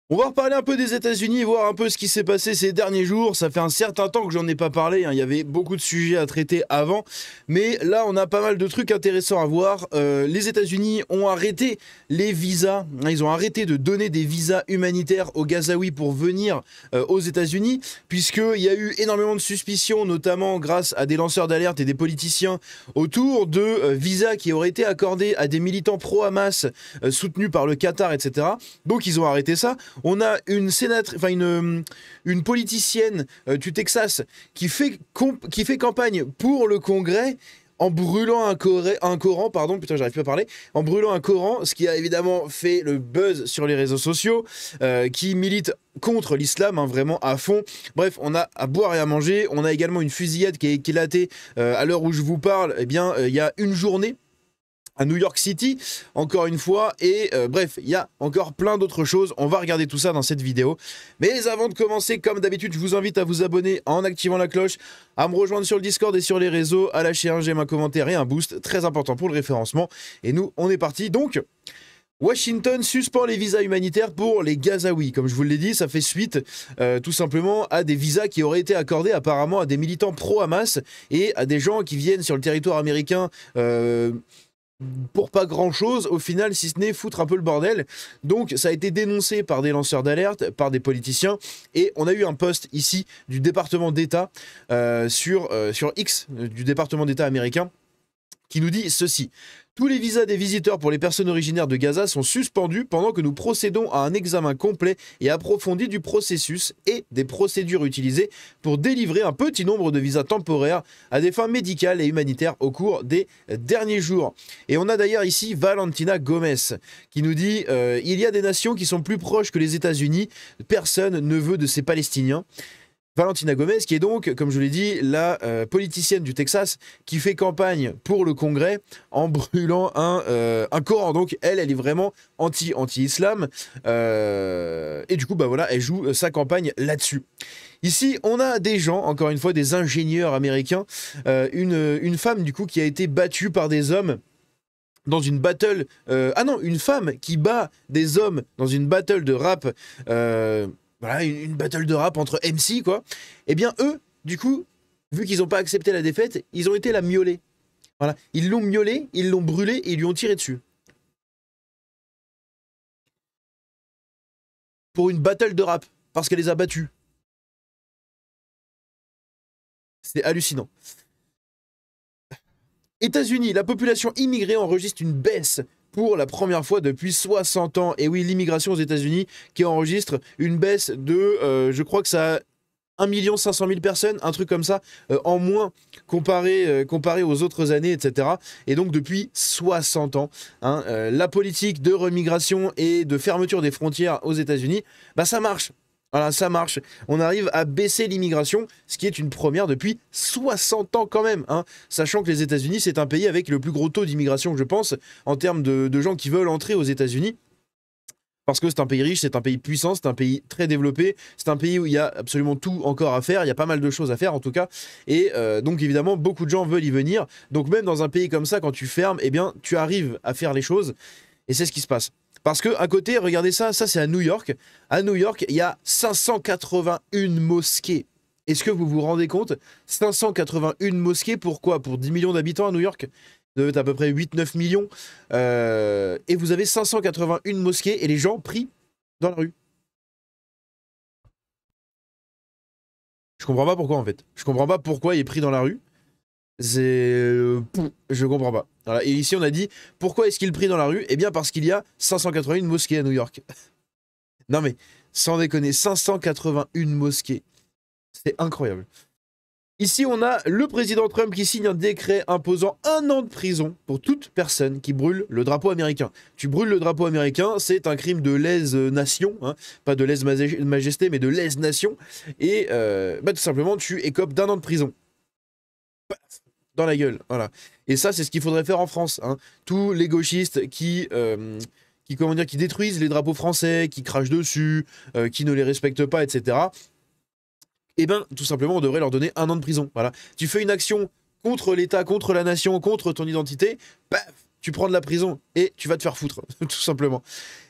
On va reparler un peu des États-Unis, voir un peu ce qui s'est passé ces derniers jours. Ça fait un certain temps que j'en ai pas parlé, hein. Il y avait beaucoup de sujets à traiter avant, mais là on a pas mal de trucs intéressants à voir. Les États-Unis ont arrêté les visas, hein. Ils ont arrêté de donner des visas humanitaires aux Gazaouis pour venir aux États-Unis, puisqu'il y a eu énormément de suspicions, notamment grâce à des lanceurs d'alerte et des politiciens, autour de visas qui auraient été accordés à des militants pro-Hamas soutenus par le Qatar, etc. Donc ils ont arrêté ça. On a une politicienne du Texas qui fait campagne pour le Congrès en brûlant un Coran, pardon, putain, j'arrive plus à parler, en brûlant un Coran, ce qui a évidemment fait le buzz sur les réseaux sociaux, qui milite contre l'islam, hein, vraiment à fond. Bref, on a à boire et à manger. On a également une fusillade qui a éclaté à l'heure où je vous parle. Eh bien, il y a une journée à New York City, encore une fois, et bref, il y a encore plein d'autres choses, on va regarder tout ça dans cette vidéo. Mais avant de commencer, comme d'habitude, je vous invite à vous abonner en activant la cloche, à me rejoindre sur le Discord et sur les réseaux, à lâcher un j'aime, un commentaire et un boost, très important pour le référencement. Et nous, on est parti, donc... Washington suspend les visas humanitaires pour les Gazaouis. Comme je vous l'ai dit, ça fait suite tout simplement à des visas qui auraient été accordés apparemment à des militants pro-Hamas et à des gens qui viennent sur le territoire américain pour pas grand chose au final, si ce n'est foutre un peu le bordel. Donc ça a été dénoncé par des lanceurs d'alerte, par des politiciens, et on a eu un post ici du département d'État sur X, du département d'État américain, qui nous dit ceci: tous les visas des visiteurs pour les personnes originaires de Gaza sont suspendus pendant que nous procédons à un examen complet et approfondi du processus et des procédures utilisées pour délivrer un petit nombre de visas temporaires à des fins médicales et humanitaires au cours des derniers jours. Et on a d'ailleurs ici Valentina Gomez qui nous dit il y a des nations qui sont plus proches que les États-Unis, personne ne veut de ces Palestiniens. Valentina Gomez, qui est donc, comme je l'ai dit, la politicienne du Texas, qui fait campagne pour le Congrès en brûlant un Coran. Donc elle est vraiment anti-islam. Et du coup, bah voilà, elle joue sa campagne là-dessus. Ici, on a des gens, encore une fois, des ingénieurs américains. Une femme, du coup, qui a été battue par des hommes dans une battle... une femme qui bat des hommes dans une battle de rap... voilà, une battle de rap entre MC, quoi. Eh bien, eux, du coup, vu qu'ils n'ont pas accepté la défaite, ils ont été la miauler. Voilà. Ils l'ont miaulée, ils l'ont brûlée et ils lui ont tiré dessus. Pour une battle de rap, parce qu'elle les a battus. C'est hallucinant. États-Unis, la population immigrée enregistre une baisse pour la première fois depuis 60 ans. Et oui, l'immigration aux États-Unis qui enregistre une baisse de, je crois que ça a 1 500 000 personnes, un truc comme ça, en moins comparé aux autres années, etc. Et donc depuis 60 ans, hein, la politique de remigration et de fermeture des frontières aux États-Unis, bah ça marche. Voilà, ça marche. On arrive à baisser l'immigration, ce qui est une première depuis 60 ans quand même, hein. Sachant que les États-Unis, c'est un pays avec le plus gros taux d'immigration, je pense, en termes de gens qui veulent entrer aux États-Unis. Parce que c'est un pays riche, c'est un pays puissant, c'est un pays très développé, c'est un pays où il y a absolument tout encore à faire, il y a pas mal de choses à faire en tout cas, et donc évidemment beaucoup de gens veulent y venir, donc même dans un pays comme ça, quand tu fermes, eh bien tu arrives à faire les choses, et c'est ce qui se passe. Parce que à côté, regardez ça, ça c'est à New York, il y a 581 mosquées. Est-ce que vous vous rendez compte? 581 mosquées, pourquoi? Pour 10 millions d'habitants à New York? Vous avez à peu près 8-9 millions, et vous avez 581 mosquées, et les gens prient dans la rue. Je comprends pas pourquoi, en fait. Je comprends pas pourquoi ils prient dans la rue. Je comprends pas. Voilà. Et ici, on a dit, pourquoi est-ce qu'ils prient dans la rue? Eh bien, parce qu'il y a 581 mosquées à New York. Non mais, sans déconner, 581 mosquées. C'est incroyable. Ici, on a le président Trump qui signe un décret imposant 1 an de prison pour toute personne qui brûle le drapeau américain. Tu brûles le drapeau américain, c'est un crime de lèse-nation, hein, pas de lèse-majesté, mais de lèse-nation. Et tout simplement, tu écopes d'1 an de prison. Paf, dans la gueule, voilà. Et ça, c'est ce qu'il faudrait faire en France, hein. Tous les gauchistes qui détruisent les drapeaux français, qui crachent dessus, qui ne les respectent pas, etc., eh bien, tout simplement, on devrait leur donner 1 an de prison. Voilà. Tu fais une action contre l'État, contre la nation, contre ton identité, paf, tu prends de la prison et tu vas te faire foutre, tout simplement.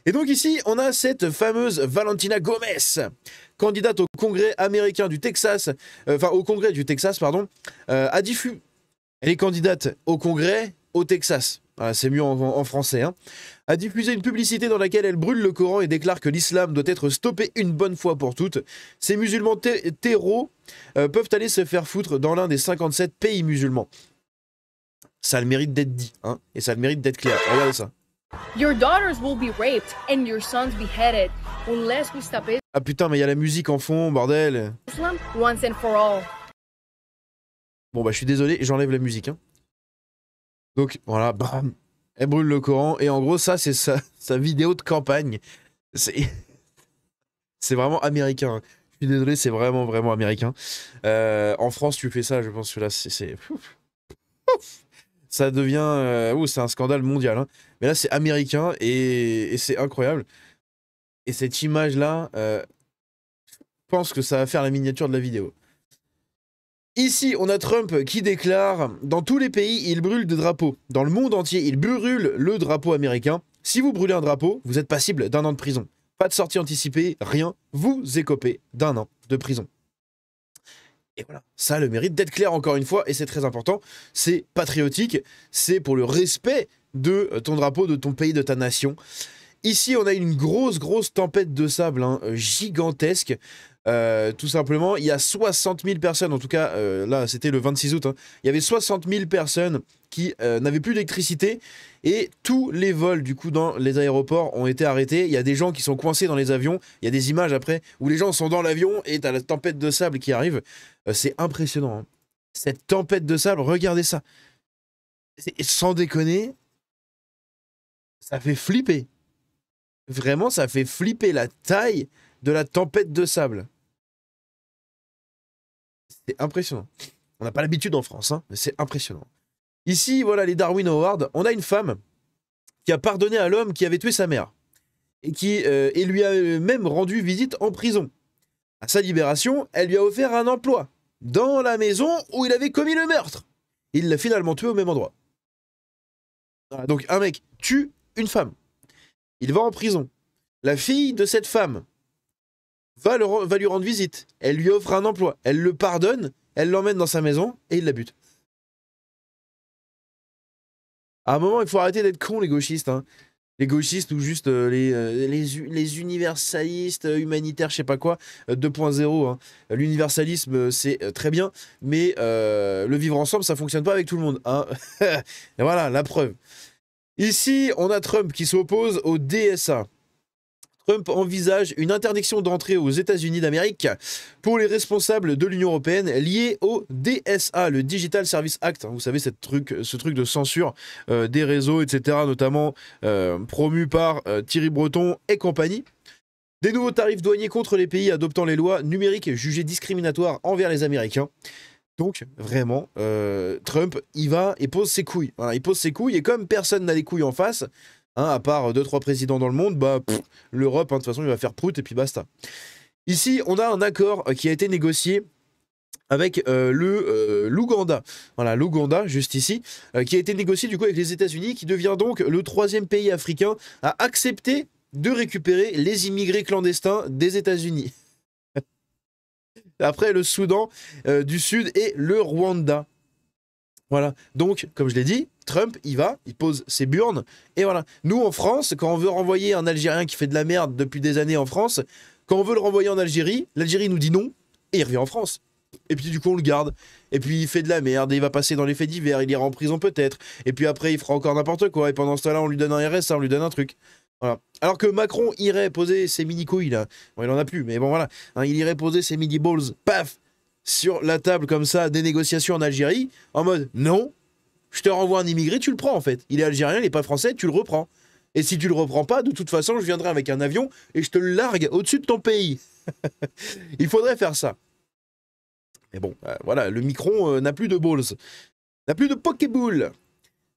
Et donc ici, on a cette fameuse Valentina Gomez, candidate au Congrès américain du Texas, au Congrès du Texas, pardon, a diffusé. Elle est candidate au Congrès au Texas. Voilà, c'est mieux en français. Hein. A diffusé une publicité dans laquelle elle brûle le Coran et déclare que l'islam doit être stoppé une bonne fois pour toutes. Ces musulmans terreaux peuvent aller se faire foutre dans l'un des 57 pays musulmans. Ça a le mérite d'être dit, hein, et ça a le mérite d'être clair. Regardez ça. Your daughters will be raped and your sons beheaded unless we stop it. Ah putain, mais il y a la musique en fond, bordel. Islam once and for all. Bon bah je suis désolé, j'enlève la musique. Hein. Donc voilà, bam, elle brûle le Coran et en gros ça c'est sa vidéo de campagne. C'est vraiment américain. Hein. Je suis désolé, c'est vraiment américain. En France tu fais ça, je pense que là c'est... Ça devient... c'est un scandale mondial. Hein. Mais là c'est américain et c'est incroyable. Et cette image-là, je pense que ça va faire la miniature de la vidéo. Ici, on a Trump qui déclare « Dans tous les pays, il brûle des drapeaux. Dans le monde entier, il brûle le drapeau américain. Si vous brûlez un drapeau, vous êtes passible d'1 an de prison. Pas de sortie anticipée, rien. Vous écopez d'1 an de prison. » Et voilà, ça a le mérite d'être clair encore une fois, et c'est très important. C'est patriotique, c'est pour le respect de ton drapeau, de ton pays, de ta nation. Ici, on a une grosse tempête de sable, hein, gigantesque. Tout simplement, il y a 60 000 personnes, en tout cas, là, c'était le 26 août, hein, il y avait 60 000 personnes qui n'avaient plus d'électricité et tous les vols, du coup, dans les aéroports ont été arrêtés. Il y a des gens qui sont coincés dans les avions. Il y a des images après où les gens sont dans l'avion et t'as la tempête de sable qui arrive. C'est impressionnant. Hein. Cette tempête de sable, regardez ça. Sans déconner, ça fait flipper. Vraiment, ça fait flipper la taille de la tempête de sable. C'est impressionnant. On n'a pas l'habitude en France, hein, mais c'est impressionnant. Ici, voilà les Darwin Awards. On a une femme qui a pardonné à l'homme qui avait tué sa mère et qui lui a même rendu visite en prison. À sa libération, elle lui a offert un emploi dans la maison où il avait commis le meurtre. Il l'a finalement tué au même endroit. Voilà, donc un mec tue une femme. Il va en prison. La fille de cette femme va lui rendre visite. Elle lui offre un emploi. Elle le pardonne. Elle l'emmène dans sa maison et il la bute. À un moment, il faut arrêter d'être con, les gauchistes. Hein. Les gauchistes ou juste les universalistes, humanitaires, je sais pas quoi, 2.0. Hein. L'universalisme, c'est très bien, mais le vivre ensemble, ça fonctionne pas avec tout le monde. Hein. Et voilà, la preuve. Ici, on a Trump qui s'oppose au DSA. Trump envisage une interdiction d'entrée aux États-Unis d'Amérique pour les responsables de l'Union européenne liés au DSA, le Digital Service Act. Vous savez, ce truc de censure des réseaux, etc., notamment promu par Thierry Breton et compagnie. Des nouveaux tarifs douaniers contre les pays adoptant les lois numériques jugées discriminatoires envers les Américains. Donc, vraiment, Trump, il va et pose ses couilles. Voilà, il pose ses couilles, et comme personne n'a les couilles en face... Hein, à part 2-3 présidents dans le monde, bah l'Europe, hein, de toute façon, il va faire prout et puis basta. Ici, on a un accord qui a été négocié avec l'Ouganda. Voilà, l'Ouganda, juste ici, qui a été négocié du coup avec les États-Unis, qui devient donc le 3e pays africain à accepter de récupérer les immigrés clandestins des États-Unis. Après le Soudan du Sud et le Rwanda. Voilà, donc, comme je l'ai dit, Trump, il pose ses burnes, et voilà. Nous, en France, quand on veut renvoyer un Algérien qui fait de la merde depuis des années en France, quand on veut le renvoyer en Algérie, l'Algérie nous dit non, et il revient en France. Et puis du coup, on le garde, et puis il fait de la merde, et il va passer dans les faits divers, il ira en prison peut-être, et puis après, il fera encore n'importe quoi, et pendant ce temps-là, on lui donne un RSA, on lui donne un truc. Voilà. Alors que Macron irait poser ses mini-couilles, là, bon, il en a plus, mais bon, voilà, hein, il irait poser ses mini-balls, paf, sur la table comme ça des négociations en Algérie, en mode non, je te renvoie un immigré, tu le prends en fait. Il est algérien, il n'est pas français, tu le reprends. Et si tu le reprends pas, de toute façon, je viendrai avec un avion et je te le largue au-dessus de ton pays. Il faudrait faire ça. Mais bon, voilà, le Micron n'a plus de balls, n'a plus de Pokéball.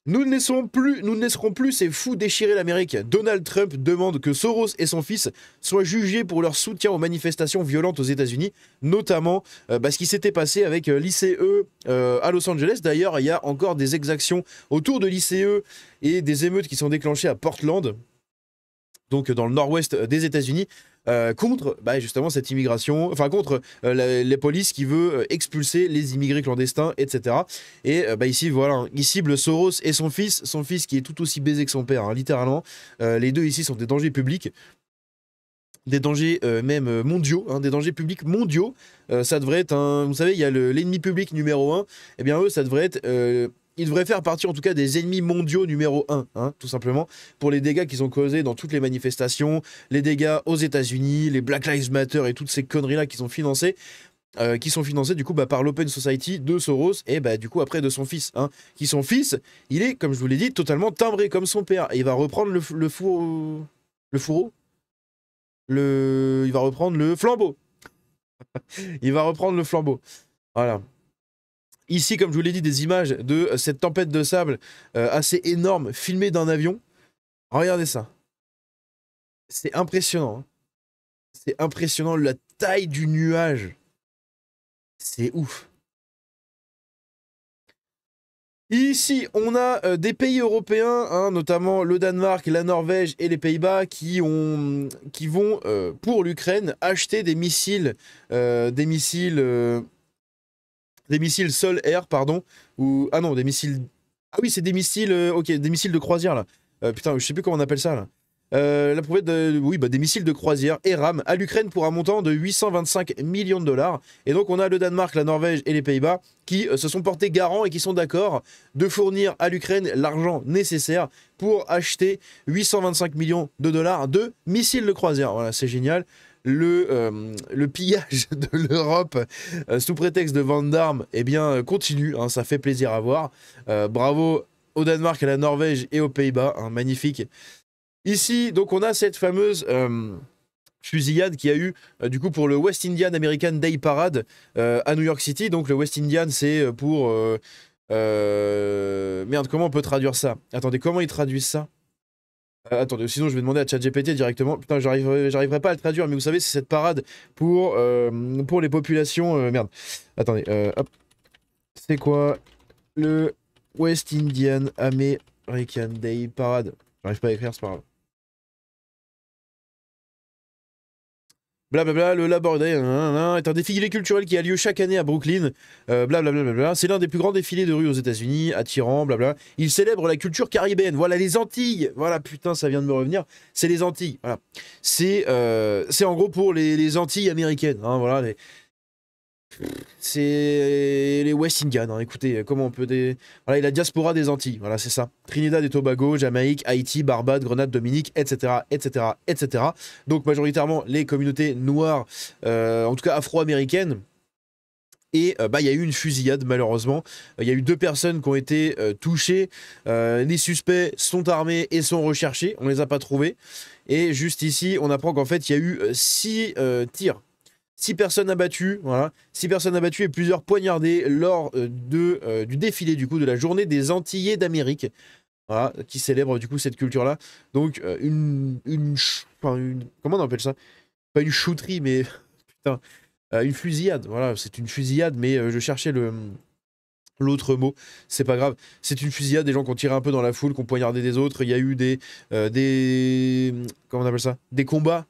Nous ne laisserons plus ces fous déchirer l'Amérique. Donald Trump demande que Soros et son fils soient jugés pour leur soutien aux manifestations violentes aux États-Unis, notamment ce qui s'était passé avec l'ICE à Los Angeles. D'ailleurs, il y a encore des exactions autour de l'ICE et des émeutes qui sont déclenchées à Portland, donc dans le nord-ouest des États-Unis. Contre justement cette immigration, enfin contre les polices qui veut expulser les immigrés clandestins, etc. Et ici, voilà, il cible Soros et son fils qui est tout aussi baisé que son père, hein, littéralement. Les deux ici sont des dangers publics, des dangers même mondiaux, hein, des dangers publics mondiaux. Ça devrait être vous savez, il y a l'ennemi public numéro 1, et bien eux, ça devrait être... ils devraient faire partie en tout cas des ennemis mondiaux numéro 1, hein, tout simplement, pour les dégâts qu'ils ont causés dans toutes les manifestations, les dégâts aux États-Unis, les Black Lives Matter et toutes ces conneries-là qui sont financées du coup par l'Open Society de Soros et du coup après de son fils. Hein, qui son fils, il est, comme je vous l'ai dit, totalement timbré comme son père. Et il va reprendre le fourreau. Il va reprendre le flambeau. Il va reprendre le flambeau. Voilà. Ici, comme je vous l'ai dit, des images de cette tempête de sable assez énorme, filmée d'un avion. Regardez ça. C'est impressionnant. Hein. C'est impressionnant, la taille du nuage. C'est ouf. Ici, on a des pays européens, hein, notamment le Danemark, la Norvège et les Pays-Bas, qui vont, pour l'Ukraine, acheter des missiles sol-air, pardon, ou... Ah non, des missiles... Ah oui, c'est des missiles... ok, des missiles de croisière, là. Putain, je sais plus comment on appelle ça, là. La prouvette des missiles de croisière et RAM à l'Ukraine pour un montant de 825 millions de dollars. Et donc on a le Danemark, la Norvège et les Pays-Bas qui se sont portés garants et qui sont d'accord de fournir à l'Ukraine l'argent nécessaire pour acheter 825 millions de dollars de missiles de croisière. Voilà, c'est génial. Le pillage de l'Europe sous prétexte de vente d'armes continue, hein, ça fait plaisir à voir. Bravo au Danemark, à la Norvège et aux Pays-Bas, hein, magnifique. Ici, donc on a cette fameuse fusillade qu'il y a eu du coup pour le West Indian American Day Parade à New York City. Donc le West Indian, c'est pour... Merde, comment on peut traduire ça? Attendez, comment ils traduisent ça? Attendez, sinon je vais demander à ChatGPT directement. Putain, j'arriverai pas à le traduire, mais vous savez, c'est cette parade pour les populations... merde, attendez, hop. C'est quoi le West Indian American Day Parade? J'arrive pas à écrire, c'est pas grave. Blablabla, le Labor Day est un défilé culturel qui a lieu chaque année à Brooklyn. Blablabla. C'est l'un des plus grands défilés de rue aux États-Unis, attirant, blabla. Il célèbre la culture caribéenne. Voilà, les Antilles. Voilà, putain, ça vient de me revenir. C'est les Antilles. Voilà. C'est en gros pour les Antilles américaines. Hein, voilà, c'est les West Indians, hein. Écoutez, comment on peut Voilà, et la diaspora des Antilles, voilà, c'est ça. Trinidad et Tobago, Jamaïque, Haïti, Barbade, Grenade, Dominique, etc., etc., etc. Donc majoritairement les communautés noires, en tout cas afro-américaines. Et il y a eu une fusillade, malheureusement. Il y a eu 2 personnes qui ont été touchées. Les suspects sont armés et sont recherchés. On les a pas trouvés. Et juste ici, on apprend qu'en fait, il y a eu 6 tirs. 6 personnes abattues, voilà. 6 personnes abattues et plusieurs poignardées lors du défilé du coup de la journée des Antillais d'Amérique, voilà, qui célèbre du coup cette culture-là. Donc comment on appelle ça? Pas une shooterie, mais putain, une fusillade. Voilà, c'est une fusillade, mais je cherchais l'autre mot, c'est pas grave. C'est une fusillade, des gens qui ont tiré un peu dans la foule, qui ont poignardé des autres. Il y a eu des comment on appelle ça? Des combats,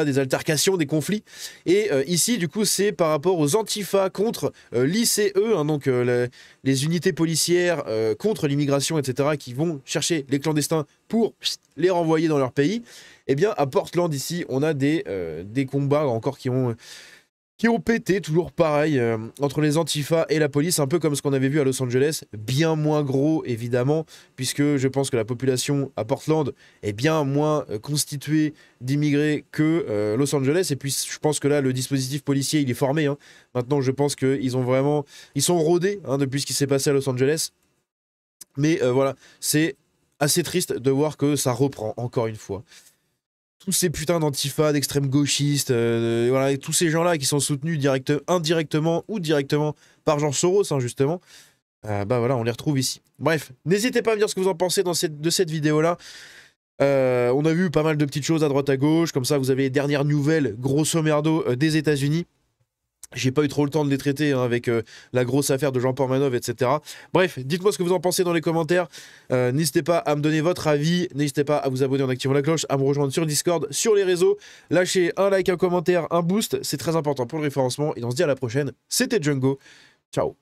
des altercations, des conflits. Et ici, du coup, c'est par rapport aux Antifa contre l'ICE, hein, donc les unités policières contre l'immigration, etc., qui vont chercher les clandestins pour les renvoyer dans leur pays. Eh bien, à Portland, ici, on a des combats encore qui ont pété, toujours pareil, entre les Antifa et la police, un peu comme ce qu'on avait vu à Los Angeles, bien moins gros évidemment, puisque je pense que la population à Portland est bien moins constituée d'immigrés que Los Angeles, et puis je pense que là le dispositif policier il est formé, hein. Maintenant je pense qu'ils sont rodés, hein, depuis ce qui s'est passé à Los Angeles, mais voilà, c'est assez triste de voir que ça reprend encore une fois. Tous ces putains d'antifa, d'extrême gauchistes, voilà, et tous ces gens-là qui sont soutenus indirectement ou directement par George Soros, hein, justement, Bah voilà, on les retrouve ici. Bref, n'hésitez pas à me dire ce que vous en pensez de cette vidéo-là. On a vu pas mal de petites choses à droite à gauche, comme ça vous avez les dernières nouvelles, grosso merdo, des États-Unis. J'ai pas eu trop le temps de les traiter hein, avec la grosse affaire de Jean Portmanov, etc. Bref, dites-moi ce que vous en pensez dans les commentaires. N'hésitez pas à me donner votre avis. N'hésitez pas à vous abonner en activant la cloche, à me rejoindre sur Discord, sur les réseaux. Lâchez un like, un commentaire, un boost. C'est très important pour le référencement. Et on se dit à la prochaine. C'était Django. Ciao.